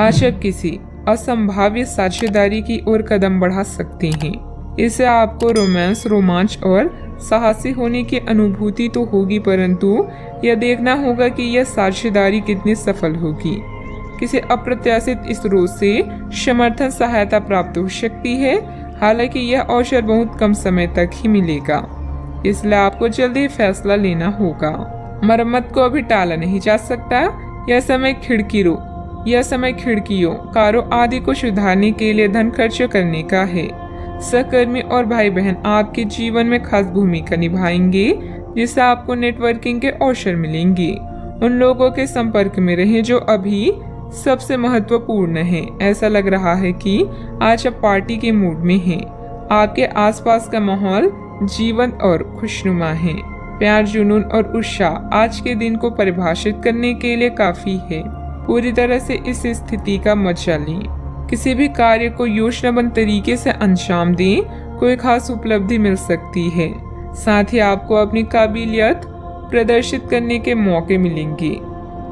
आज आप किसी असंभाव्य साझेदारी की ओर कदम बढ़ा सकते हैं। इससे आपको रोमांच और साहसी होने की अनुभूति तो होगी, परंतु यह देखना होगा कि यह साझेदारी कितनी सफल होगी। किसी अप्रत्याशित स्रोत से समर्थन सहायता प्राप्त हो सकती है, हालांकि यह अवसर बहुत कम समय तक ही मिलेगा, इसलिए आपको जल्दी फैसला लेना होगा। मरम्मत को अभी टाला नहीं जा सकता। यह समय खिड़कियों, कारों आदि को सुधारने के लिए धन खर्च करने का है। सहकर्मी और भाई बहन आपके जीवन में खास भूमिका निभाएंगे, जिससे आपको नेटवर्किंग के अवसर मिलेंगे। उन लोगों के संपर्क में रहें जो अभी सबसे महत्वपूर्ण है। ऐसा लग रहा है कि आज आप पार्टी के मूड में हैं। आपके आसपास का माहौल जीवंत और खुशनुमा है। प्यार, जुनून और उत्साह आज के दिन को परिभाषित करने के लिए काफी है। पूरी तरह से इस स्थिति का मजा लें। किसी भी कार्य को योजनाबद्ध तरीके से अंजाम दें, कोई खास उपलब्धि मिल सकती है। साथ ही आपको अपनी काबिलियत प्रदर्शित करने के मौके मिलेंगे।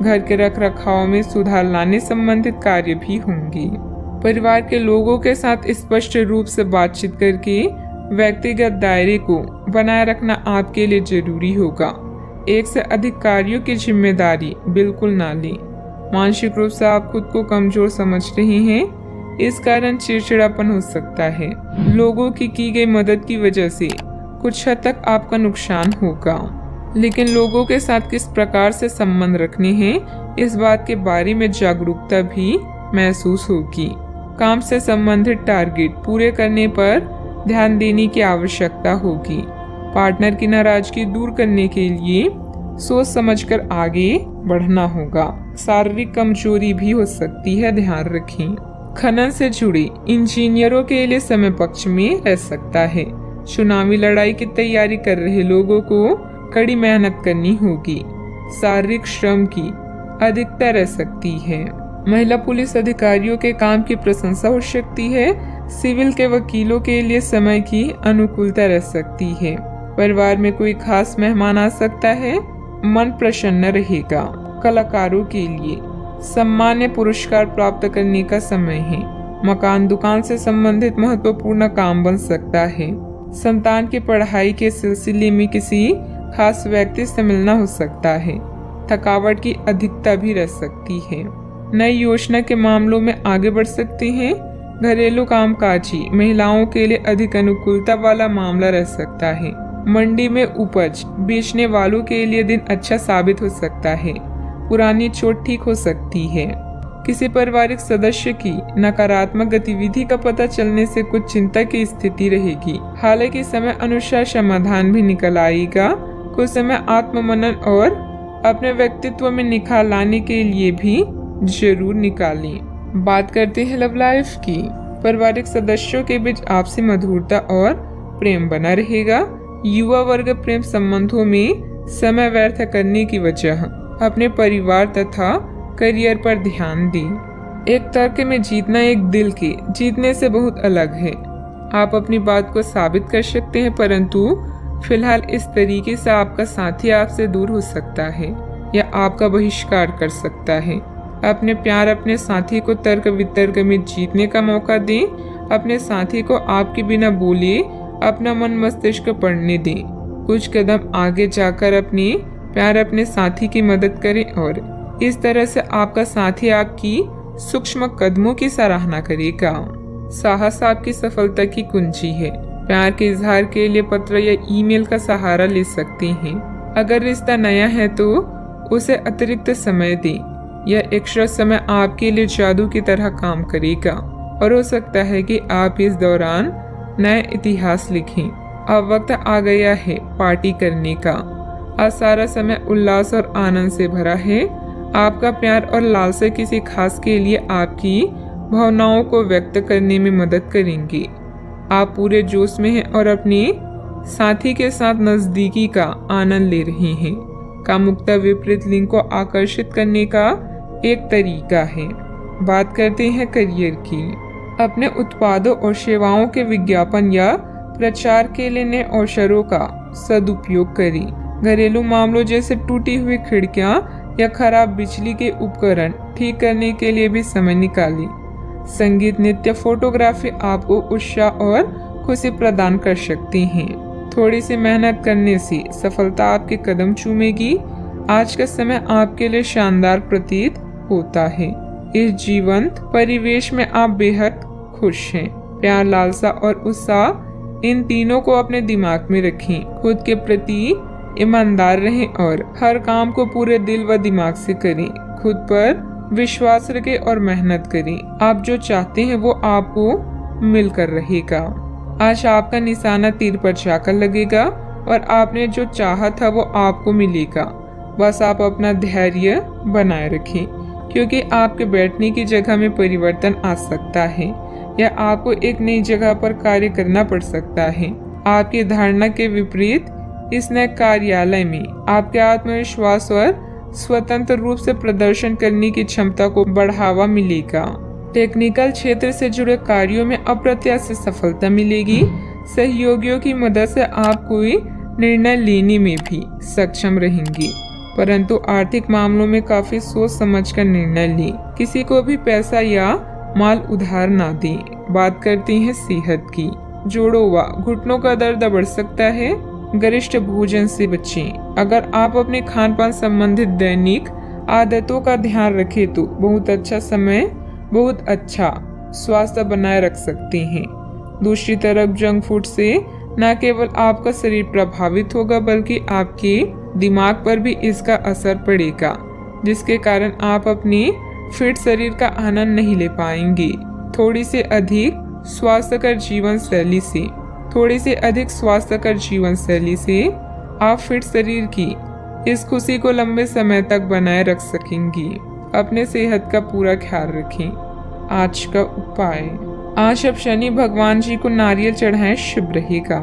घर के रखरखाव में सुधार लाने संबंधित कार्य भी होंगे। परिवार के लोगों के साथ स्पष्ट रूप से बातचीत करके व्यक्तिगत दायरे को बनाए रखना आपके लिए जरूरी होगा। एक से अधिक कार्यों की जिम्मेदारी बिल्कुल ना लें। मानसिक रूप से आप खुद को कमजोर समझ रहे हैं, इस कारण चिड़चिड़ापन हो सकता है। लोगों की गई मदद की वजह से कुछ हद तक आपका नुकसान होगा, लेकिन लोगों के साथ किस प्रकार से संबंध रखने हैं, इस बात के बारे में जागरूकता भी महसूस होगी। काम से संबंधित टारगेट पूरे करने पर ध्यान देने की आवश्यकता होगी। पार्टनर की नाराजगी दूर करने के लिए सोच समझकर आगे बढ़ना होगा। शारीरिक कमजोरी भी हो सकती है, ध्यान रखें। खनन से जुड़े इंजीनियरों के लिए समय पक्ष में रह सकता है। चुनावी लड़ाई की तैयारी कर रहे लोगों को कड़ी मेहनत करनी होगी। शारीरिक श्रम की अधिकता रह सकती है। महिला पुलिस अधिकारियों के काम की प्रशंसा हो सकती है। सिविल के वकीलों के लिए समय की अनुकूलता रह सकती है। परिवार में कोई खास मेहमान आ सकता है, मन प्रसन्न रहेगा। कलाकारों के लिए सम्मान्य पुरस्कार प्राप्त करने का समय है। मकान, दुकान से संबंधित महत्वपूर्ण काम बन सकता है। संतान की पढ़ाई के सिलसिले में किसी खास व्यक्ति से मिलना हो सकता है। थकावट की अधिकता भी रह सकती है। नई योजना के मामलों में आगे बढ़ सकते हैं। घरेलू कामकाजी महिलाओं के लिए अधिक अनुकूलता वाला मामला रह सकता है। मंडी में उपज बेचने वालों के लिए दिन अच्छा साबित हो सकता है। पुरानी चोट ठीक हो सकती है। किसी पारिवारिक सदस्य की नकारात्मक गतिविधि का पता चलने से कुछ चिंता की स्थिति रहेगी। हालांकि समय अनुसार समाधान भी निकल आएगा। कुछ समय आत्ममनन और अपने व्यक्तित्व में निखार लाने के लिए भी जरूर निकालें। बात करते हैं लव लाइफ की। पारिवारिक सदस्यों के बीच आपसी मधुरता और प्रेम बना रहेगा। युवा वर्ग प्रेम संबंधों में समय व्यर्थ करने की वजह अपने परिवार तथा करियर पर ध्यान दें। एक तर्क में जीतना एक दिल के जीतने से बहुत अलग है। आप अपनी बात को साबित कर सकते हैं, परंतु फिलहाल इस तरीके से आपका साथी आपसे दूर हो सकता है या आपका बहिष्कार कर सकता है। अपने प्यार अपने साथी को तर्क वितर्क में जीतने का मौका दें। अपने साथी को आपके बिना बोले अपना मन मस्तिष्क पढ़ने दें। कुछ कदम आगे जाकर अपने प्यार अपने साथी की मदद करें और इस तरह से आपका साथी आपकी सूक्ष्म कदमों की सराहना करेगा। साहस आपकी सफलता की कुंजी है। प्यार के इजहार के लिए पत्र या ईमेल का सहारा ले सकते हैं। अगर रिश्ता नया है तो उसे अतिरिक्त समय दें। यह एक्स्ट्रा समय आपके लिए जादू की तरह काम करेगा और हो सकता है कि आप इस दौरान नया इतिहास लिखें। अब वक्त आ गया है पार्टी करने का। आज सारा समय उल्लास और आनंद से भरा है। आपका प्यार और लालसा किसी खास के लिए आपकी भावनाओं को व्यक्त करने में मदद करेंगे। आप पूरे जोश में हैं और अपने साथी के साथ नजदीकी का आनंद ले रहे हैं। कामुकता विपरीत लिंग को आकर्षित करने का एक तरीका है। बात करते हैं करियर की। अपने उत्पादों और सेवाओं के विज्ञापन या प्रचार के लिए नए अवसरों का सदुपयोग करें। घरेलू मामलों जैसे टूटी हुई खिड़कियां या खराब बिजली के उपकरण ठीक करने के लिए भी समय निकालें। संगीत, नृत्य, फोटोग्राफी आपको उत्साह और खुशी प्रदान कर सकती हैं। थोड़ी सी मेहनत करने से सफलता आपके कदम चूमेगी। आज का समय आपके लिए शानदार प्रतीत होता है। इस जीवंत परिवेश में आप बेहद खुश हैं। प्यार, लालसा और उत्साह, इन तीनों को अपने दिमाग में रखें। खुद के प्रति ईमानदार रहें और हर काम को पूरे दिल व दिमाग से करें। खुद पर विश्वास रखें और मेहनत करें। आप जो चाहते हैं वो आपको मिलकर रहेगा। आज आपका निशाना तीर पर जाकर लगेगा और आपने जो चाहा था वो आपको मिलेगा। बस आप अपना धैर्य बनाए रखें, क्योंकि आपके बैठने की जगह में परिवर्तन आ सकता है या आपको एक नई जगह पर कार्य करना पड़ सकता है। आपकी धारणा के विपरीत इस नए कार्यालय में आपके आत्मविश्वास और स्वतंत्र रूप से प्रदर्शन करने की क्षमता को बढ़ावा मिलेगा। टेक्निकल क्षेत्र से जुड़े कार्यों में अप्रत्याशित सफलता मिलेगी। सहयोगियों की मदद से आप कोई निर्णय लेने में भी सक्षम रहेंगे, परंतु आर्थिक मामलों में काफी सोच समझ कर निर्णय लें। किसी को भी पैसा या माल उधार ना दें। बात करते हैं सेहत की। जोड़ों व घुटनों का दर्द बढ़ सकता है। गरिष्ठ भोजन से बचें। अगर आप अपने खान पान संबंधित दैनिक आदतों का ध्यान रखें तो बहुत अच्छा स्वास्थ्य बनाए रख सकते हैं। दूसरी तरफ जंक फूड से न केवल आपका शरीर प्रभावित होगा बल्कि आपके दिमाग पर भी इसका असर पड़ेगा, जिसके कारण आप अपने फिट शरीर का आनंद नहीं ले पाएंगे। थोड़ी से अधिक स्वास्थ्यकर जीवन शैली से आप फिट शरीर की इस खुशी को लंबे समय तक बनाए रख सकेंगी। अपने सेहत का पूरा ख्याल रखें। आज का उपाय, आज आप शनि भगवान जी को नारियल चढ़ाएं, शुभ रहेगा।